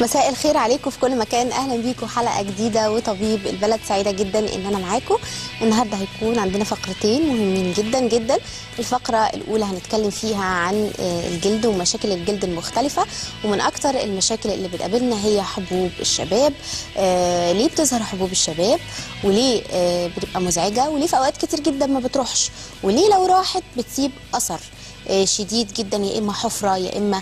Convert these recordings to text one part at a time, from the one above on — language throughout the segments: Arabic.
مساء الخير عليكم في كل مكان، اهلا بيكم حلقه جديده وطبيب البلد. سعيده جدا ان انا معاكم النهارده. هيكون عندنا فقرتين مهمين جدا جدا. الفقره الاولى هنتكلم فيها عن الجلد ومشاكل الجلد المختلفه، ومن اكتر المشاكل اللي بتقابلنا هي حبوب الشباب. ليه بتظهر حبوب الشباب، وليه بتبقى مزعجه، وليه في اوقات كتير جدا ما بتروحش، وليه لو راحت بتسيب اثر شديد جدا، يا اما حفره يا اما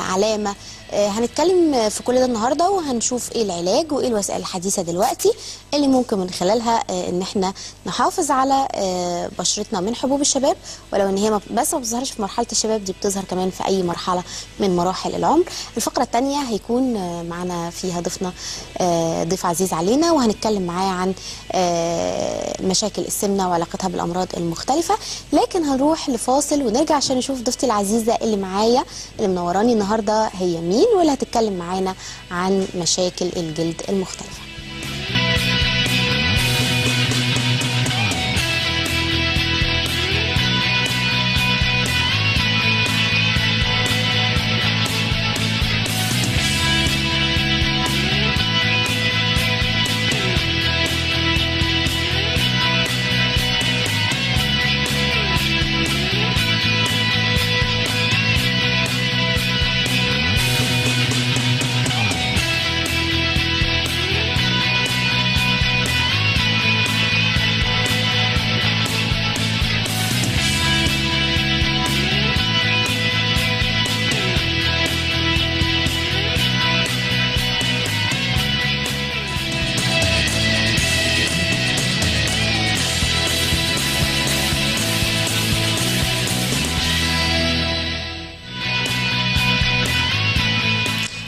علامه. هنتكلم في كل ده النهارده، وهنشوف ايه العلاج وايه الوسائل الحديثه دلوقتي اللي ممكن من خلالها ان احنا نحافظ على بشرتنا من حبوب الشباب، ولو ان هي بس ما بتظهرش في مرحله الشباب، دي بتظهر كمان في اي مرحله من مراحل العمر. الفقره الثانيه هيكون معنا فيها ضيفنا ضيف عزيز علينا، وهنتكلم معاه عن مشاكل السمنه وعلاقتها بالامراض المختلفه. لكن هنروح لفاصل ونرجع عشان نشوف ضيفتي العزيزه اللي معايا اللي منوراني النهارده هي مين، واللي هتتكلم معانا عن مشاكل الجلد المختلفة.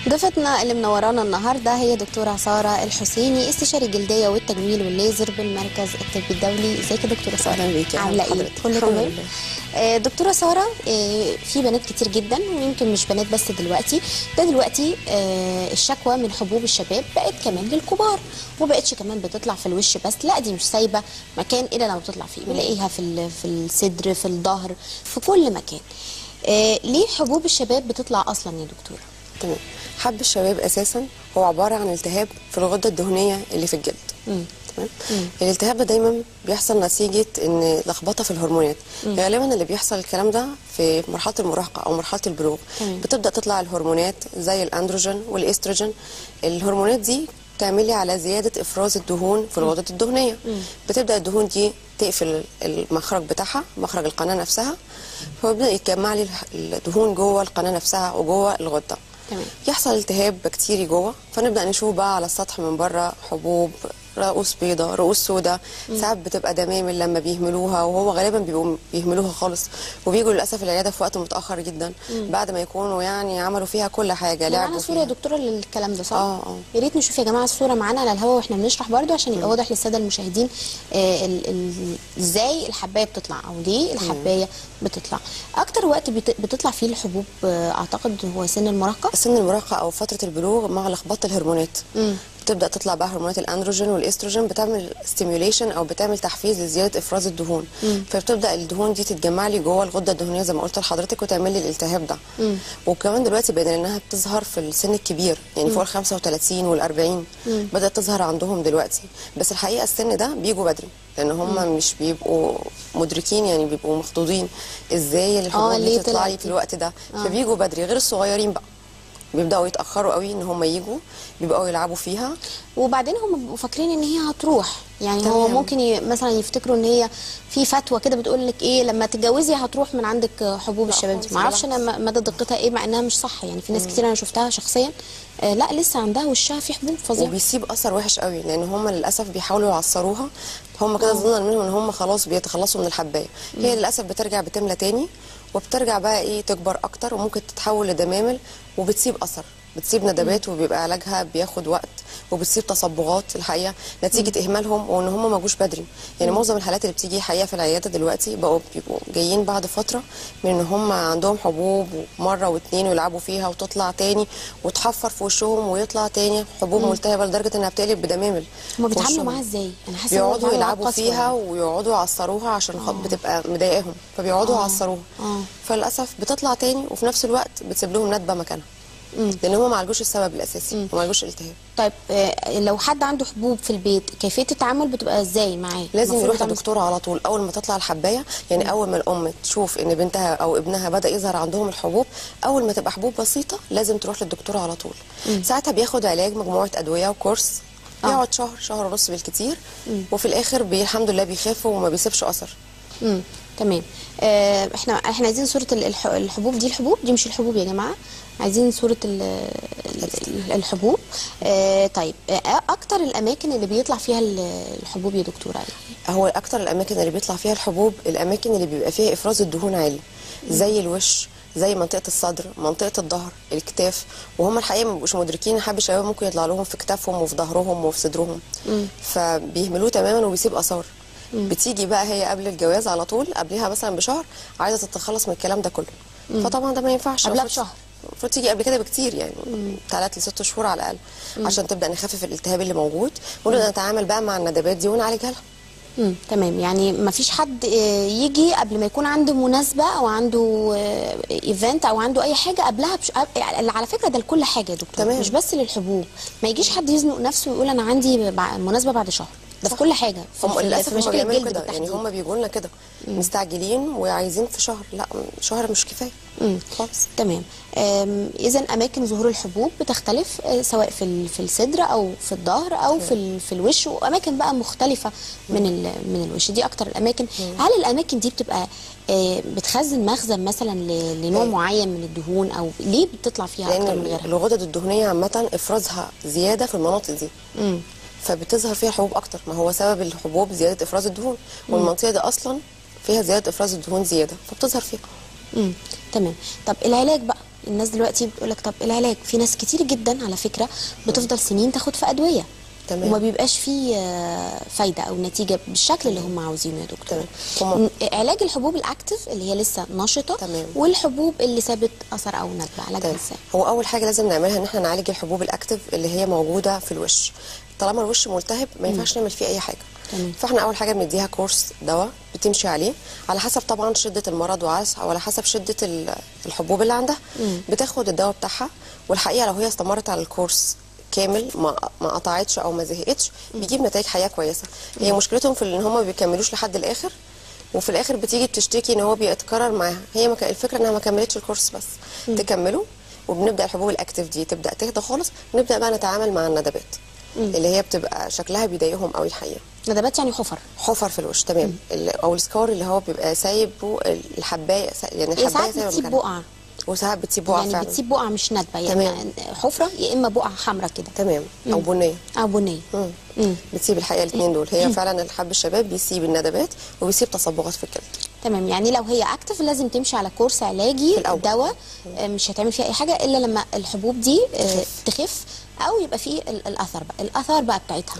ضيفتنا اللي منورانا النهارده هي دكتوره ساره الحسيني، استشاري الجلديه والتجميل والليزر بالمركز الطبي الدولي. ازيك يا دكتوره ساره؟ اهلا بيكي. عامله ايه؟ كله تمام. دكتوره ساره، في بنات كتير جدا، ويمكن مش بنات بس دلوقتي، ده دلوقتي الشكوى من حبوب الشباب بقت كمان للكبار، وما بقتش كمان بتطلع في الوش بس، لا دي مش سايبه مكان الا لما بتطلع فيه، بنلاقيها في الصدر، في الظهر، في كل مكان. ليه حبوب الشباب بتطلع اصلا يا دكتوره؟ تمام. حب الشباب اساسا هو عباره عن التهاب في الغده الدهنيه اللي في الجلد. تمام. الالتهاب ده دايما بيحصل نتيجه ان لخبطه في الهرمونات. غالبا اللي بيحصل الكلام ده في مرحله المراهقه او مرحله البلوغ. بتبدا تطلع الهرمونات زي الاندروجين والاستروجين. الهرمونات دي بتعملي على زياده افراز الدهون في الغدد الدهنيه. بتبدا الدهون دي تقفل المخرج بتاعها، مخرج القناه نفسها، فبيبدا يتجمع لي الدهون جوه القناه نفسها وجوه الغده. تمام. يحصل التهاب بكتيري جوه، فنبدا نشوف بقى على السطح من بره حبوب، رؤوس بيضاء، رؤوس سوداء، ساعات بتبقى دمامل لما بيهملوها، وهو غالبا بيبقوا بيهملوها خالص، وبيجوا للاسف العياده في وقت متاخر جدا بعد ما يكونوا يعني عملوا فيها كل حاجه، لعبوا معانا صوره يا دكتوره للكلام ده، صح؟ يا ريت نشوف يا جماعه الصوره معانا على الهواء واحنا بنشرح برده، عشان يبقى واضح للساده المشاهدين ازاي الحبايه بتطلع، او ليه الحبايه بتطلع. اكتر وقت بتطلع فيه الحبوب اعتقد هو سن المراهقه. سن المراهقه او فتره البلوغ مع لخبطه الهرمونات. بتبدا تطلع بقى هرمونات الاندروجين والاستروجين، بتعمل ستيميوليشن او بتعمل تحفيز لزياده افراز الدهون. فبتبدا الدهون دي تتجمع لي جوه الغده الدهنيه زي ما قلت لحضرتك، وتعمل لي الالتهاب ده. وكمان دلوقتي بين انها بتظهر في السن الكبير، يعني فوق ال 35 وال 40 بدات تظهر عندهم دلوقتي. بس الحقيقه السن ده بيجوا بدري، لان هم مش بيبقوا مدركين، يعني بيبقوا مخضوضين ازاي الحبوب دي تطلع لي في الوقت ده. فبيجوا بدري، غير الصغيرين بقى بيبداوا يتاخروا قوي ان هم يجوا، بيبقوا يلعبوا فيها، وبعدين هم بيبقوا فاكرين ان هي هتروح. يعني هو ممكن مثلا يفتكروا ان هي في فتوى كده بتقول لك ايه، لما تتجوزي هتروح من عندك حبوب الشباب دي. ما اعرفش انا مدى دقتها ايه، مع انها مش صح. يعني في ناس كتير انا شفتها شخصيا لا لسه عندها وشها في حبوب فظيعه، وبيسيب اثر وحش قوي، لان هم للاسف بيحاولوا يعصروها. هم كده ظنا منهم ان هم خلاص بيتخلصوا من الحبايه. هي للاسف بترجع بتملى تاني، وبترجع بقى ايه تكبر اكتر، وممكن تتحول لدمامل، وبتسيب اثر، بتسيب ندبات، وبيبقى علاجها بياخد وقت، وبتسيب تصبغات الحقيقه نتيجه اهمالهم وان هم ما جوش بدري. يعني معظم الحالات اللي بتيجي حقيقه في العياده دلوقتي بيبقوا جايين بعد فتره من ان هم عندهم حبوب مره واثنين ويلعبوا فيها وتطلع تاني وتحفر في وشهم ويطلع تاني حبوب ملتهبه لدرجه انها بتقلب بدمامل. هم بيتعاملوا معاها ازاي؟ انا حاسه بيقعدوا يلعبوا فيها ويقعدوا يعصروها عشان خاطر بتبقى مضايقاهم، فبيقعدوا يعصروها. فللاسف بتطلع تاني، وفي نفس الوقت بتسيب لهم ندبه مكانها. لان هم ما عالجوش السبب الاساسي، وما عالجوش الالتهاب. طيب لو حد عنده حبوب في البيت كيفيه التعامل بتبقى ازاي معاه؟ لازم المفروض يروح يتعامل للدكتور على طول اول ما تطلع الحبايه. يعني اول ما الام تشوف ان بنتها او ابنها بدا يظهر عندهم الحبوب، اول ما تبقى حبوب بسيطه لازم تروح للدكتور على طول. ساعتها بياخد علاج، مجموعه ادويه وكورس، يقعد شهر، شهر ونص بالكتير، وفي الاخر الحمد لله بيخف وما بيسيبش اثر. تمام. احنا عايزين صوره الحبوب دي. الحبوب دي مش الحبوب يا جماعه، عايزين صوره الحبوب. طيب اكتر الاماكن اللي بيطلع فيها الحبوب يا دكتوره؟ هو اكتر الاماكن اللي بيطلع فيها الحبوب الاماكن اللي بيبقى فيها افراز الدهون عالي، زي الوش، زي منطقه الصدر، منطقه الظهر، الكتاف. وهم الحقيقه ما بيبقوش مدركين ان حب الشباب ممكن يطلع لهم في كتافهم وفي ظهرهم وفي صدرهم، فبيهملوه تماما وبيسيب اثار. بتيجي بقى هي قبل الجواز على طول، قبلها مثلا بشهر، عايزه تتخلص من الكلام ده كله. فطبعا ده ما ينفعش. قبلها بشهر المفروض تيجي قبل كده بكتير، يعني 3 ل6 شهور على الاقل، عشان تبدا نخفف الالتهاب اللي موجود، ونبدا نتعامل بقى مع الندبات دي ونعالجها لها. تمام. يعني ما فيش حد يجي قبل ما يكون عنده مناسبه او عنده ايفنت او عنده اي حاجه قبلها على فكره ده لكل حاجه يا دكتور، تمام. مش بس للحبوب. ما يجيش حد يزنق نفسه ويقول انا عندي مناسبه بعد شهر. ده في كل حاجه. هم للاسف هم بيعملوا كده، يعني هم بيجوا لنا كده مستعجلين وعايزين في شهر. لا، شهر مش كفايه خالص. تمام. اذا اماكن ظهور الحبوب بتختلف، سواء في الصدر او في الظهر او في الوش، واماكن بقى مختلفه من الوش. دي اكتر الاماكن. هل الاماكن دي بتبقى بتخزن مخزن مثلا لنوع معين من الدهون، او ليه بتطلع فيها اكتر من غيرها؟ الغدد الدهنيه عامه افرازها زياده في المناطق دي، فبتظهر فيها حبوب اكتر. ما هو سبب الحبوب زياده افراز الدهون، والمنطقه دي اصلا فيها زياده افراز الدهون زياده، فبتظهر فيها. تمام. طب العلاج بقى، الناس دلوقتي بتقول لك طب العلاج، في ناس كتير جدا على فكره بتفضل سنين تاخد في ادويه، تمام، وما بيبقاش فيه فايده او نتيجه بالشكل اللي هم عاوزينه يا دكتور. علاج الحبوب الاكتف اللي هي لسه نشطه، تمام، والحبوب اللي سابت اثر او ندبه، علاجها ازاي؟ هو اول حاجه لازم نعملها ان احنا نعالج الحبوب الاكتف اللي هي موجوده في الوش. طالما الوش ملتهب ما ينفعش نعمل فيه اي حاجه. فاحنا اول حاجه بنديها كورس دواء بتمشي عليه على حسب طبعا شده المرض وعلى حسب شده الحبوب اللي عندها. بتاخد الدواء بتاعها، والحقيقه لو هي استمرت على الكورس كامل ما قطعتش او ما زهقتش بيجيب نتائج حقيقه كويسه. هي مشكلتهم في ان هم ما بيكملوش لحد الاخر، وفي الاخر بتيجي بتشتكي ان هو بيتكرر معاها. هي الفكره انها ما كملتش الكورس بس تكمله، وبنبدا الحبوب الاكتف دي تبدا تهدى خالص، ونبدا بقى نتعامل مع الندبات اللي هي بتبقى شكلها بيضايقهم قوي الحقيقه. ندبات يعني حفر في الوش، تمام. او السكار اللي هو بيبقى سايب الحبايه، يعني الحبايه ساعات بتسيب بقعه، وساعات بتسيب بقعه يعني فعلا. بتسيب بقعه مش ندبه، يعني تمام. حفره يا اما بقعه حمراء كده، تمام، او بنيه. بتسيب الحقيقه الاثنين دول. هي فعلا الحب الشباب بيسيب الندبات وبيسيب تصبغات في الكلى. تمام. يعني لو هي اكتف لازم تمشي على كورس علاجي دواء، مش هتعمل فيها اي حاجه الا لما الحبوب دي تخف، او يبقى فيه الاثار بقى بتاعتها.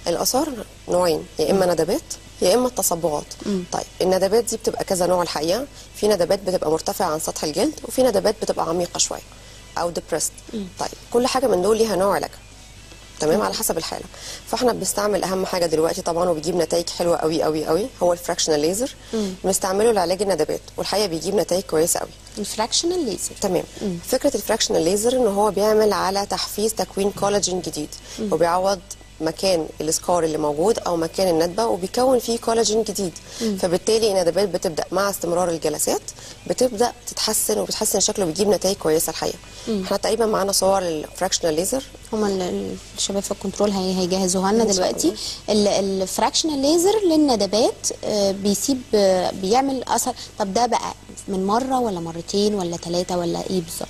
الاثار نوعين، يا اما ندبات يا اما التصبغات. طيب الندبات دي بتبقى كذا نوع الحقيقه. في ندبات بتبقى مرتفعه عن سطح الجلد، وفي ندبات بتبقى عميقه شويه او ديبرست. طيب كل حاجه من دول ليها نوع علاجها، تمام، على حسب الحاله. فاحنا بنستعمل اهم حاجه دلوقتي طبعا وبيجيب نتائج حلوه قوي قوي قوي هو الفراكشنال ليزر. بنستعمله لعلاج الندبات، والحقيقه بيجيب نتائج كويسه قوي. الفراكشنال ليزر، تمام. فكره الفراكشنال ليزر ان هو بيعمل على تحفيز تكوين كولاجين جديد، وبيعوض مكان السكار اللي موجود او مكان الندبه، وبيكون فيه كولاجين جديد. فبالتالي الندبات بتبدا مع استمرار الجلسات بتبدا تتحسن، وبتحسن شكله، وبيجيب نتائج كويسه الحقيقه. احنا تقريبا معانا صور الفراكشنال ليزر، هم الشباب في الكنترول هيجهزوها لنا دلوقتي. الفراكشنال ليزر للندبات بيعمل اثر. طب ده بقى من مره ولا مرتين ولا 3 ولا ايه بالظبط؟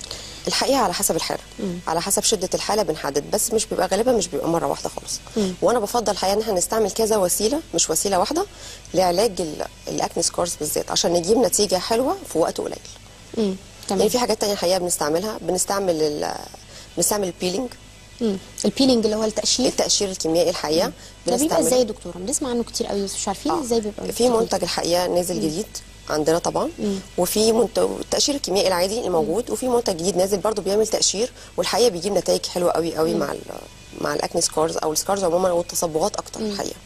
الحقيقه على حسب الحاله، على حسب شده الحاله بنحدد، بس مش بيبقى غالبا مش بيبقى مره واحده خالص. وانا بفضل الحقيقه ان احنا نستعمل كذا وسيله مش وسيله واحده لعلاج الاكني سكارز بالذات، عشان نجيب نتيجه حلوه في وقت قليل. تمام. يعني في حاجات تانية الحقيقه بنستعملها، بنستعمل البيلينج. البيلينج اللي هو التقشير الكيميائي الحقيقه. ده بيبقى ازاي يا دكتوره؟ بنسمع عنه كتير قوي بس مش عارفين ازاي بيبقى. في منتج الحقيقه نازل جديد عندنا طبعا. وفي التقشير الكيميائي العادي اللي موجود، وفي منتج جديد نازل برضو بيعمل تقشير، والحقيقه بيجيب نتائج حلوه قوي قوي مع الاكني سكارز او السكارز عموما والتصبغات اكتر الحقيقه.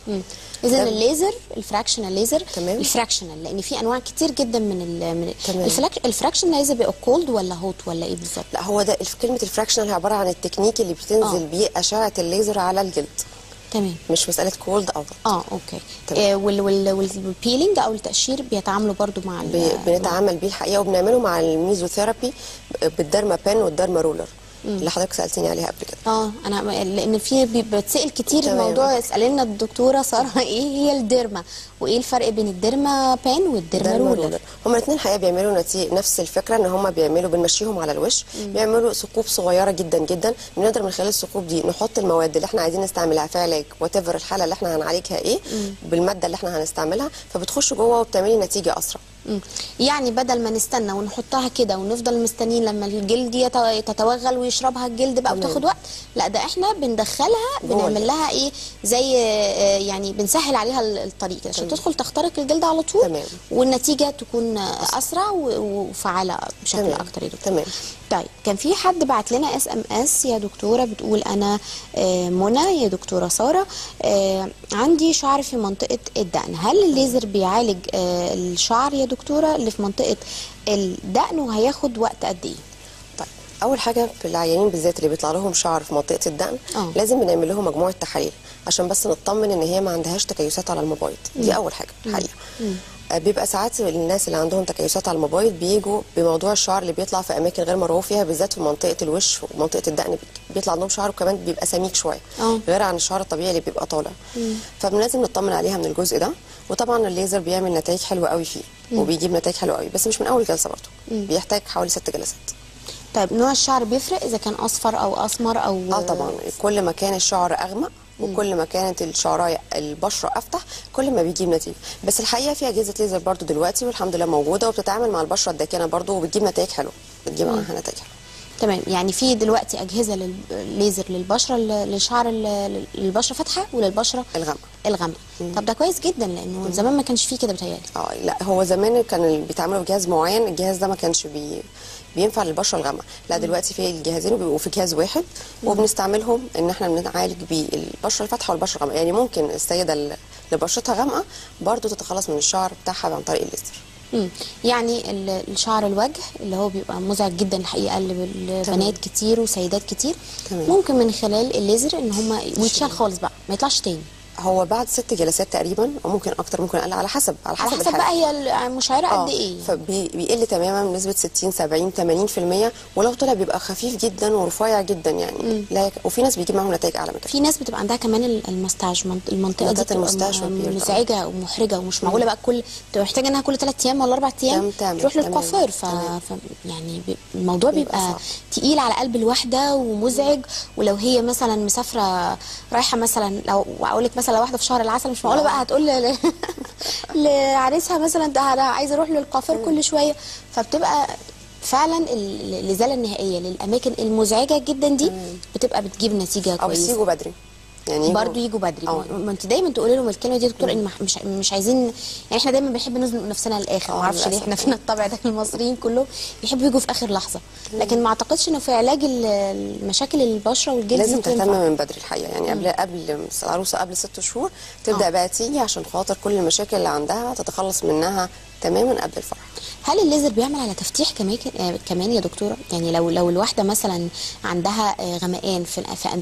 اذا الليزر الفراكشنال ليزر، تمام. الفراكشنال لان في انواع كتير جدا من تمام. الفراكشنال ليزر بيبقى كولد ولا هوت ولا ايه بالظبط؟ لا، هو ده كلمه الفراكشنال عباره عن التكنيك اللي بتنزل بيه اشعه الليزر على الجلد. تمام. مش مساله كولد او هوت. اوكي. والبيلينج او التقشير بيتعاملوا برضو مع بنتعامل بيه الحقيقه، وبنعمله مع الميزوثيرابي بالديرما بان والديرما رولر اللي حضرتك سالتيني عليها قبل كده. انا لان في بتسال كتير تمام. الموضوع، اسالي لنا الدكتوره ساره ايه هي الديرما وايه الفرق بين الديرما بان والديرما رولر. هما الاثنين الحقيقه بيعملوا نفس الفكره، ان هما بنمشيهم على الوش. بيعملوا ثقوب صغيره جدا جدا، بنقدر من خلال الثقوب دي نحط المواد اللي احنا عايزين نستعملها في علاج وات الحاله اللي احنا هنعالجها ايه بالماده اللي احنا هنستعملها، فبتخش جوه وبتعملي نتيجه اسرع. يعني بدل ما نستنى ونحطها كده ونفضل مستنيين لما الجلد تتوغل ويشربها الجلد بقى وتاخد وقت، لا ده احنا بندخلها بنعمل لها ايه زي يعني بنسهل عليها الطريق كده عشان تدخل تخترق الجلد على طول. تمام. والنتيجه تكون اسرع وفعاله بشكل تمام. اكتر يا دكتور. تمام. طيب كان في حد بعت لنا SMS يا دكتوره بتقول انا منى يا دكتوره ساره عندي شعر في منطقه الدقن، هل الليزر بيعالج الشعر يا دكتوره اللي في منطقه الدقن وهياخد وقت قد ايه؟ طيب اول حاجه في العيانين بالذات اللي بيطلع لهم شعر في منطقه الدقن لازم بنعمل لهم مجموعه تحاليل عشان بس نطمن ان هي ما عندهاش تكيسات على المبايض. دي اول حاجه الحقيقه. بيبقى ساعات الناس اللي عندهم تكيسات على المبايض بيجوا بموضوع الشعر اللي بيطلع في اماكن غير مرغوب فيها، بالذات في منطقه الوش ومنطقه الدقن بيطلع عندهم شعر وكمان بيبقى سميك شويه غير عن الشعر الطبيعي اللي بيبقى طالع. فلازم نطمن عليها من الجزء ده. وطبعا الليزر بيعمل نتائج حلوه قوي فيه وبيجيب نتائج حلوه قوي، بس مش من اول جلسه برضه، بيحتاج حوالي 6 جلسات. طيب نوع الشعر بيفرق اذا كان اصفر او اسمر او طبعا كل ما كان الشعر اغمق وكل ما كانت الشعرايه البشره افتح كل ما بيجيب نتيجه. بس الحقيقه في اجهزه ليزر برضو دلوقتي والحمد لله موجوده وبتتعامل مع البشره الداكنه برضو وبتجيب نتائج حلوه، بتجيب معاها نتائج حلوه. تمام. يعني في دلوقتي اجهزه للليزر للبشره للشعر للبشره فاتحه وللبشره الغامقه. طب ده كويس جدا لانه زمان ما كانش فيه كده بتهيألي. لا هو زمان كان بيتعاملوا بجهاز معين، الجهاز ده ما كانش بينفع للبشره الغامقه. لا دلوقتي في الجهازين وبيبقوا في جهاز واحد وبنستعملهم ان احنا بنعالج بيه البشره الفاتحه والبشره الغامقه. يعني ممكن السيده اللي بشرتها غامقه برضو تتخلص من الشعر بتاعها عن طريق الليزر. يعني الشعر الوجه اللي هو بيبقى مزعج جدا الحقيقه لبنات كتير وسيدات كتير. تمام. ممكن من خلال الليزر ان هم ويتشال خالص بقى ما يطلعش تاني. هو بعد 6 جلسات تقريبا او ممكن اكتر ممكن اقل على حسب بقى هي المشعره قد ايه. فبيقل تماما بنسبه 60 70 80%، ولو طلع بيبقى خفيف جدا ورفيع جدا يعني. وفي ناس بيجيب معاهم نتائج اعلى من كده. في ناس بتبقى عندها كمان المستاج، المنطقه دي بتبقى مزعجه ومحرجه ومش معقوله بقى بتبقى محتاجه انها كل 3 ايام ولا 4 ايام تروح للكوافير. يعني الموضوع بيبقى تقيل على قلب الواحده ومزعج. ولو هي مثلا مسافره رايحه مثلا، لو اقول لك مثلا لو واحده في شهر العسل مش معقوله بقى هتقول لعريسها مثلا ده انا عايزه اروح للكوافير كل شويه. فبتبقى فعلا الازاله النهائيه للاماكن المزعجه جدا دي بتبقى بتجيب نتيجه كويسه. او يجوا بدري يعني برضه يجوا بدري. ما انت دايما تقولي لهم الكلمه دي يا دكتور ان مش عايزين، يعني احنا دايما بنحب نزنق نفسنا للاخر. ما اعرفش ليه احنا فينا الطبع ده، المصريين كلهم بيحبوا يجوا في اخر لحظه. لكن ما اعتقدش انه في علاج المشاكل البشره والجلد لازم تهتم من بدري الحقيقه. يعني قبل العروسه قبل 6 شهور تبدا بقى تيجي عشان خاطر كل المشاكل اللي عندها تتخلص منها تماما قبل الفرح. هل الليزر بيعمل على تفتيح كمان يا دكتوره؟ يعني لو الواحده مثلا عندها غمقان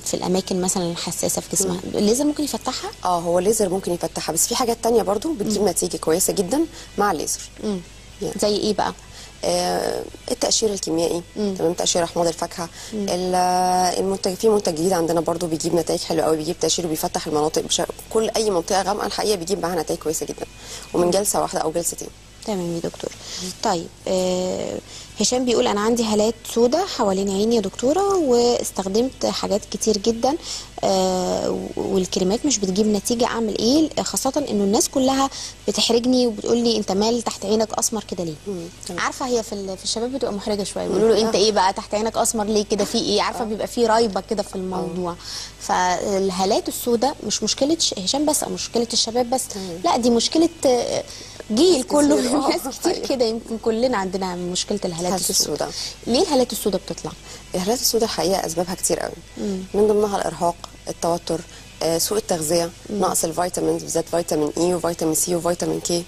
في الاماكن مثلا الحساسه في جسمها، الليزر ممكن يفتحها؟ هو الليزر ممكن يفتحها، بس في حاجات تانية برضو بتجيب نتيجه كويسه جدا مع الليزر. يعني زي ايه بقى؟ التقشير الكيميائي، تمام، تقشير احماض الفاكهه. في منتج جديد عندنا برضو بيجيب نتائج حلوه قوي، بيجيب تقشير وبيفتح المناطق كل اي منطقه غامقه الحقيقه بيجيب معاها نتائج كويسه جدا ومن جلسه واحده او جلستين. تمام يا دكتور. طيب هشام بيقول انا عندي هالات سودة حوالين عيني يا دكتوره، واستخدمت حاجات كتير جدا والكريمات مش بتجيب نتيجه، اعمل ايه؟ خاصه انه الناس كلها بتحرجني وبتقول لي انت مال تحت عينك اسمر كده ليه؟ عارفه هي في الشباب بتبقى محرجه شويه، بيقولوا له انت ايه بقى تحت عينك اسمر ليه كده، في ايه؟ عارفه بيبقى في رايبه كده في الموضوع. فالهالات السوداء مش مشكله هشام بس او مشكله الشباب بس، لا دي مشكله جيل كله، ناس كتير كده، يمكن كلنا عندنا مشكله الهالات السوداء. ليه الهالات السوداء بتطلع؟ الهالات السوداء الحقيقه اسبابها كتير قوي، من ضمنها الارهاق، التوتر، سوء التغذيه، نقص الفيتامينز، بالذات فيتامين اي وفيتامين سي وفيتامين كي،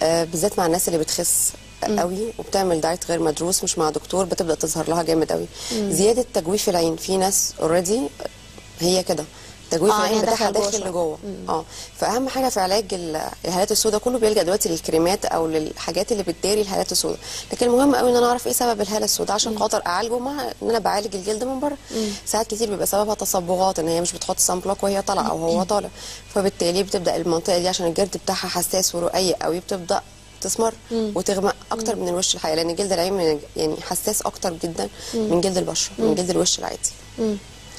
بالذات مع الناس اللي بتخس قوي وبتعمل دايت غير مدروس مش مع دكتور، بتبدا تظهر لها جامد قوي. زياده تجويف العين، في ناس اوريدي هي كده تجويف العين بتاعها داخل لجوه. فاهم حاجه في علاج الهالات السوداء كله بيلجا دلوقتي للكريمات او للحاجات اللي بتداري الهالات السوداء، لكن المهم قوي ان انا اعرف ايه سبب الهاله السوداء عشان خاطر اعالجه، مع ان انا بعالج الجلد من بره. ساعات كتير بيبقى سببها تصبغات، ان هي مش بتحط سان بلوك وهي طالعه او هو طالع، فبالتالي بتبدا المنطقه دي عشان الجلد بتاعها حساس ورقيق قوي بتبدا تسمر وتغمق اكتر من الوش الحقيقي، لان جلد العين يعني حساس اكتر جدا من جلد البشره، من جلد الوش العادي.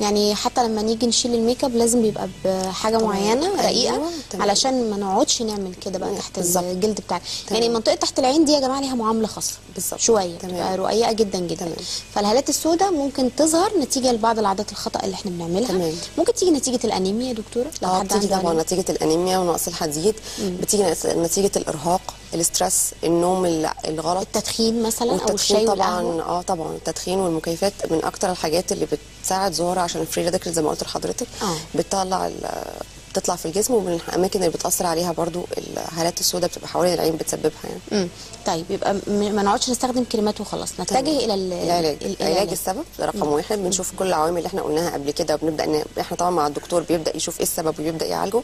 يعني حتى لما نيجي نشيل الميك اب لازم بيبقى بحاجه معينه رقيقه، علشان ما نقعدش نعمل كده بقى تحت الجلد بتاعنا. يعني المنطقه تحت العين دي يا جماعه ليها معامله خاصه شويه، بتبقى رقيقه جدا جدا. فالهالات السوداء ممكن تظهر نتيجه لبعض العادات الخطا اللي احنا بنعملها. ممكن تيجي نتيجه الانيميا يا دكتوره، لو حد بتيجي طبعا نتيجه الانيميا ونقص الحديد، بتيجي نتيجه الارهاق، الاسترس، النوم الغلط، التدخين مثلا او الشاي طبعا والقهوه. طبعا التدخين والمكيفات من اكتر الحاجات اللي بتساعد ظهورها، عشان الفري راديكال زي ما قلت لحضرتك بتطلع في الجسم، ومن الاماكن اللي بتاثر عليها برضو الهالات السوداء بتبقى حوالين العين بتسببها يعني. طيب يبقى ما نقعدش نستخدم كريمات وخلاص، نتجه الى العلاج. السبب ده رقم واحد، بنشوف كل العوامل اللي احنا قلناها قبل كده، وبنبدا احنا طبعا مع الدكتور بيبدا يشوف ايه السبب ويبدا يعالجه.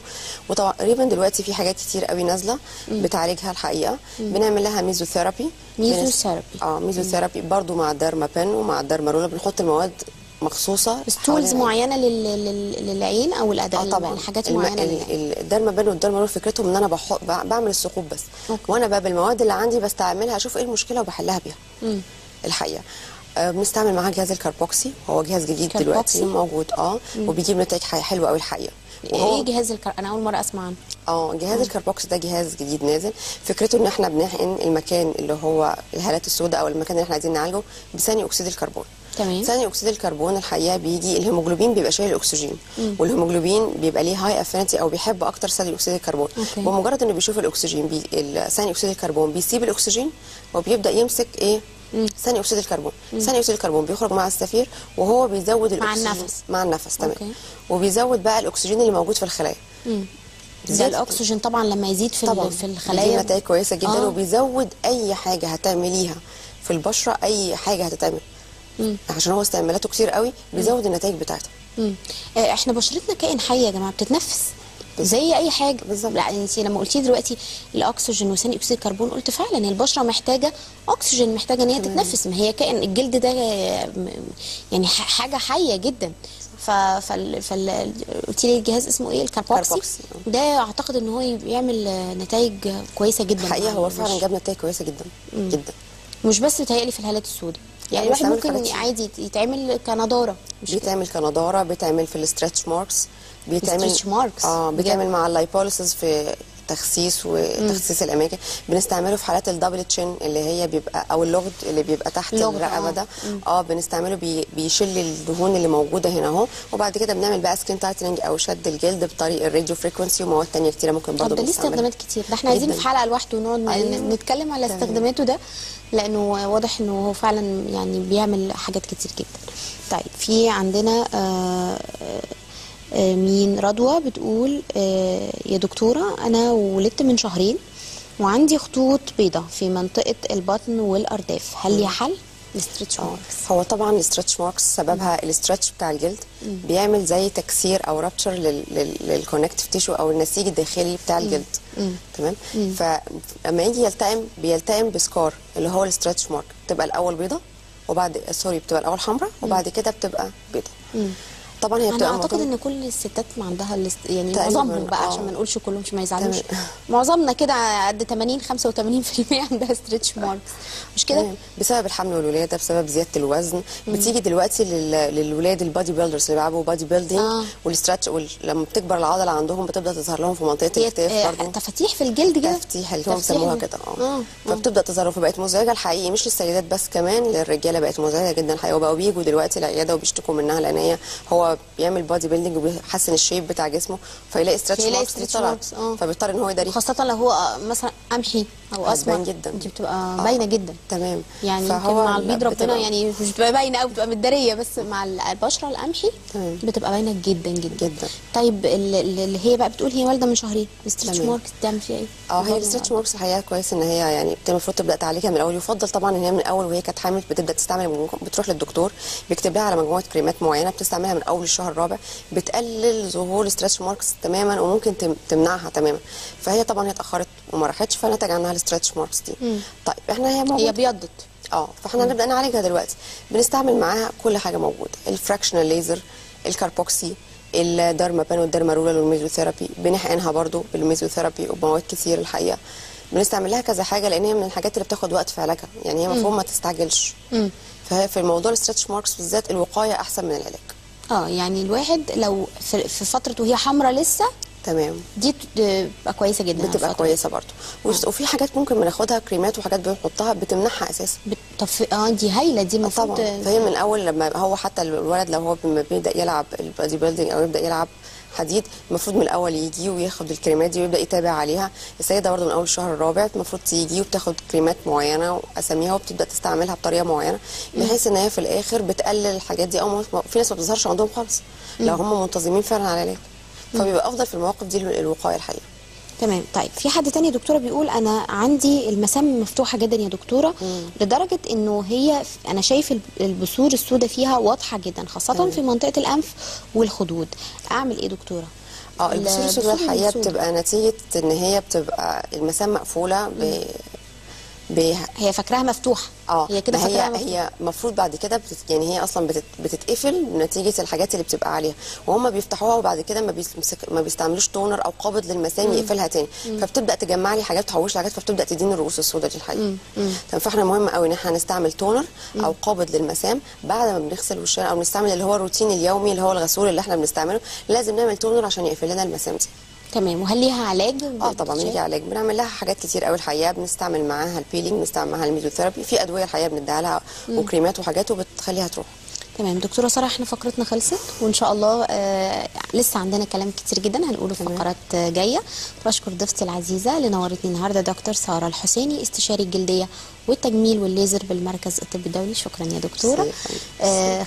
وتقريبا دلوقتي في حاجات كتير قوي نازله بتعالجها الحقيقه. بنعمل لها ميزوثيرابي. ميزوثيرابي برضو مع الديرما بن ومع الديرما رولر، بنحط المواد مخصوصه، ستولز معينه للعين او طبعا الحاجات معينه للعين. الديرما بن والديرما رولر فكرتهم ان انا بعمل الثقوب بس. وانا بقى بالمواد اللي عندي بستعملها، اشوف ايه المشكله وبحلها بيها. الحقيقه بنستعمل معاها جهاز الكاربوكسي، هو جهاز جديد دلوقتي موجود وبيجيب نتائج حلوه قوي الحقيقه. ايه جهاز انا اول مره اسمع عنه. جهاز الكاربوكسي ده جهاز جديد نازل، فكرته ان احنا بنحقن المكان اللي هو الهالات السوداء او المكان اللي احنا عايزين نعالجه بثاني اكسيد الكربون. تمام. ثاني اكسيد الكربون الحقيقه بيجي الهيموجلوبين بيبقى شايل الاكسجين، والهيموجلوبين بيبقى ليه هاي افينيتي او بيحب اكتر ثاني اكسيد الكربون. بمجرد انه بيشوف الاكسجين ثاني اكسيد الكربون بيسيب الاكسجين وبيبدا يمسك ثاني اكسيد الكربون. ثاني اكسيد الكربون بيخرج مع الزفير وهو بيزود الاكسجين مع النفس تمام. وبيزود بقى الاكسجين اللي موجود في الخلايا. ده الاكسجين طبعا لما يزيد في الخلايا دي نتائج كويسه جدا. وبيزود اي حاجه هتعمليها في البشره، اي حاجه هتتعمل عشان هو استعمالاته كتير قوي بيزود النتائج بتاعتها. احنا بشرتنا كائن حي يا جماعه، بتتنفس زي اي حاجه. لا انت لما قلتي دلوقتي الاكسجين وثاني اكسيد الكربون، قلت فعلا البشره محتاجه اكسجين، محتاجه ان هي تتنفس، ما هي كائن، الجلد ده يعني حاجه حيه جدا. قلت لي الجهاز اسمه ايه؟ الكاربوكسي. ده اعتقد ان هو بيعمل نتائج كويسه جدا الحقيقه. هو فعلا جاب نتائج كويسه جدا جدا، مش بس بيتهيألي في الهالات السوداء، يعني الواحد ممكن عادي يتعمل كنضاره. بيتعمل كنضاره، بيتعمل في الستريتش ماركس، بيتعمل مع اللايبوليسيس في تخسيس وتخسيس الاماكن. بنستعمله في حالات الدبل تشين اللي هي بيبقى او اللغد اللي بيبقى تحت الرقبه ده. بنستعمله بيشيل الدهون اللي موجوده هنا اهو. وبعد كده بنعمل بقى سكين تايتنينج او شد الجلد بطريق الراديو فريكونسي ومواد ثانيه كتيره ممكن برضه بنستعملها. ده ليه استخدامات كتير، ده احنا عايزين في حلقه لوحده ونقعد نتكلم على استخداماته ده، لانه واضح انه هو فعلا يعني بيعمل حاجات كتير جدا. طيب في عندنا مين؟ رضوى بتقول يا دكتورة أنا ولدت من شهرين وعندي خطوط بيضة في منطقة البطن والأرداف، هل ليها حل؟ الستريتش ماركس. هو طبعا الستريتش ماركس سببها الاسترتش بتاع الجلد، بيعمل زي تكسير او رابتشر للكونكتيف تيشو او النسيج الداخلي بتاع الجلد. تمام. فلما يجي بيلتئم بسكار اللي هو الستريتش مارك، بتبقى الاول بيضة وبعد بتبقى الاول حمراء وبعد كده بتبقى بيضة. طبعا هي انا بتبقى اعتقد موجودة. ان كل الستات ما عندها يعني تقريباً، معظمهم بقى عشان ما نقولش كلهم عشان ما يزعلوش. تمام. معظمنا كده قد 80 85% عندها ستريتش ماركس، مش كده؟ تمام. بسبب الحمل والولاده، بسبب زياده الوزن. بتيجي دلوقتي للولاد البادي بيلدرز اللي بيلعبوا بادي بيلدينج والستريتش لما بتكبر العضله عندهم بتبدا تظهر لهم في منطقه الكتاف برضه تفتيح في الجلد كده، تفتيح اللي هم بيسموها كده. فبتبدا تظهر، فبقت مزعجه الحقيقي، مش للسيدات بس، كمان للرجاله بقت مزعجه جدا الحقيقه. وبقوا بيجوا دلوقتي العياده وبيشتكوا منها، لان هو بيعمل بادي بيلدينج وبيحسن الشيب بتاع جسمه، فيلاقي ستريتش ماركس دي طلعت، فبيضطر ان هو يداري، خاصه لو هو مثلا قمحي او اسمر جدا، دي بتبقى باينه جدا. تمام. يعني يمكن مع البيض ربنا يعني مش بتبقى باينه قوي، بتبقى متداريه، بس مع البشره القمحي بتبقى باينه جدا جدا جدا. طيب اللي هي بقى بتقول هي والده من شهرين، الستريتش ماركس تعمل فيها ايه؟ هي الستريتش ماركس الحقيقه كويس ان هي يعني المفروض تبدا تعالجها من الاول. يفضل طبعا ان هي من الاول وهي كانت حامل بتبدا تستعمل، بتروح للدكتور بيكتب لها على مجموعه كريمات معينه بتستعملها من اول الشهر الرابع، بتقلل ظهور الستريتش ماركس تماما وممكن تمنعها تماما. فهي طبعا هي اتاخرت وما راحتش، فنتج عنها الستريتش ماركس دي. طيب احنا هي موجوده، هي بيضت، فاحنا هنبدا نعالجها دلوقتي. بنستعمل معاها كل حاجه موجوده، الفراكشنال ليزر، الكاربوكسي، الدرمابان والدرمارولال والميزوثيرابي. بنحقنها برضو بالميزوثيرابي وبمواد كتير الحقيقه. بنستعمل لها كذا حاجه لان هي من الحاجات اللي بتاخد وقت في علاجها، يعني هي مفهوم ما تستعجلش. فهي في الموضوع الستريتش ماركس بالذات الوقايه احسن من العلاج. يعني الواحد لو في فتره وهي حمراء لسه تمام دي بتبقى كويسه جدا، بتبقى كويسه برضو. وفي حاجات ممكن بناخدها كريمات وحاجات بنحطها بتمنعها اساسا. طب دي هايله دي المفروض. طبعا فهي من الاول لما هو حتى الولد لو هو بيبدا يلعب البادي بيلدينج او يبدا يلعب حديد، المفروض من الاول يجي وياخد الكريمات دي ويبدا يتابع عليها. السيده برضه من اول الشهر الرابع المفروض تيجي وبتاخد كريمات معينه واساميها وبتبدا تستعملها بطريقه معينه، بحيث ان هي في الاخر بتقلل الحاجات دي، او في ناس ما بتظهرش عندهم خالص لو هم منتظمين فعلا على العلاج. فبيبقى افضل في المواقف دي الوقايه الحقيقه. تمام. طيب في حد تاني يا دكتوره بيقول انا عندي المسام مفتوحه جدا يا دكتوره، لدرجه انه انا شايف البثور السوداء فيها واضحه جدا، خاصه في منطقه الانف والخدود. اعمل ايه دكتوره؟ البثور السوداء الحقيقه بتبقى نتيجه ان هي بتبقى المسام مقفوله هي فاكراها مفتوحه. هي كده فاكراها مفتوحه. هي المفروض بعد كده يعني هي اصلا بتتقفل نتيجه الحاجات اللي بتبقى عليها، وهم بيفتحوها وبعد كده ما بيستعملوش تونر او قابض للمسام يقفلها تاني. فبتبدا تجمع لي حاجات، تحوش حاجات، فبتبدا تديني الرؤوس السوداء دي الحقيقه. فاحنا مهم قوي ان احنا نستعمل تونر او قابض للمسام بعد ما بنغسل وشنا، او نستعمل اللي هو الروتين اليومي اللي هو الغسول اللي احنا بنستعمله. لازم نعمل تونر عشان يقفل لنا المسام دي. تمام. وهل ليها علاج؟ طبعا ليها علاج، بنعمل لها حاجات كتير قوي الحقيقه. بنستعمل معاها البيلينج، بنستعمل معاها الميزوثيرابي، في ادويه الحقيقه بنديها لها وكريمات وحاجات وبتخليها تروح. تمام دكتوره ساره، احنا فقرتنا خلصت وان شاء الله لسه عندنا كلام كتير جدا هنقوله في فقرات جايه. بشكر ضيفتي العزيزه اللي نورتني النهارده دكتور ساره الحسيني، استشاري الجلديه والتجميل والليزر بالمركز الطبي الدولي. شكرا يا دكتوره.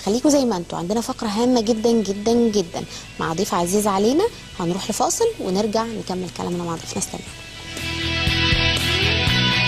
خليكم زي ما انتم، عندنا فقره هامه جدا جدا جدا مع ضيف عزيز علينا. هنروح لفاصل ونرجع نكمل كلامنا مع ضيفنا. استنى.